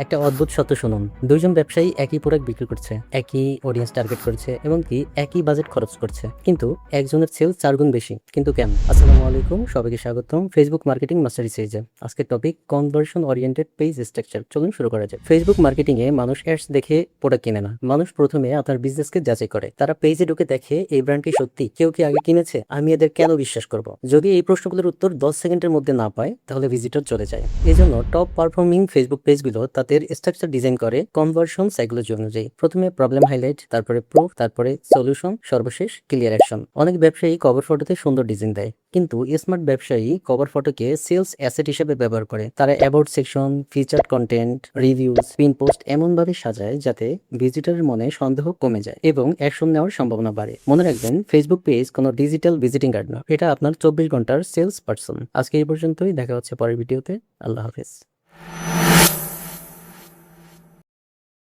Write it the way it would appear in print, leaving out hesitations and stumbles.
একটা অদ্ভুত সত্য শুনুন, দুইজন ব্যবসায়ী একই প্রোডাক্ট বিক্রি করছে, একই অডিয়েন্স টার্গেট করছে এবং কি একই বাজেট খরচ করছে, কিন্তু একজনের সেলস 4 গুণ বেশি। কিন্তু কেন? আসসালামু আলাইকুম, সবাইকে স্বাগতম ফেসবুক মার্কেটিং মাস্টারি সিরিজে। আজকের topic conversion oriented page structure. চলুন শুরু করা যাক। ফেসবুক মার্কেটিং এ মানুষ অ্যাডস দেখে প্রোডাক্ট কিনে না, মানুষ প্রথমে আপনার বিজনেসকে যাচাই করে। তারা পেজে ঢুকে দেখে এই ব্র্যান্ড কি সত্যি, কেউ কি আগে কিনেছে, আমি এদের কেন বিশ্বাস করব। যদি এই প্রশ্নগুলোর উত্তর 10 সেকেন্ডের মধ্যে না পায়, তাহলে ভিজিটর চলে যায়। এজন্য টপ পারফর্মিং ফেসবুক পেজগুলো তাদের স্ট্রাকচার ডিজাইন করে কনভার্সন সাইকোলজি অনুযায়ী। প্রথমে প্রবলেম হাইলাইট, তারপরে প্রুফ, তারপরে সলিউশন, সর্বশেষ ক্লিয়ার অ্যাকশন। অনেক ব্যবসায়ী কভার ফটোতে সুন্দর ডিজাইন দেয়, কিন্তু স্মার্ট ব্যবসায়ী কভার ফটোকে সেলস অ্যাসেট হিসেবে ব্যবহার করে। তারা about section, featured content, reviews, pin post এমনভাবে সাজায় যাতে ভিজিটরের মনে সন্দেহ কমে যায় এবং অ্যাকশন নেওয়ার সম্ভাবনা বাড়ে। মনে রাখবেন, ফেসবুক পেজ কোনো ডিজিটাল ভিজিটিং কার্ড না, এটা আপনার 24 ঘন্টার সেলস পার্সন। আজকে এই পর্যন্তই, দেখা হচ্ছে পরের ভিডিওতে। আল্লাহ হাফেজ।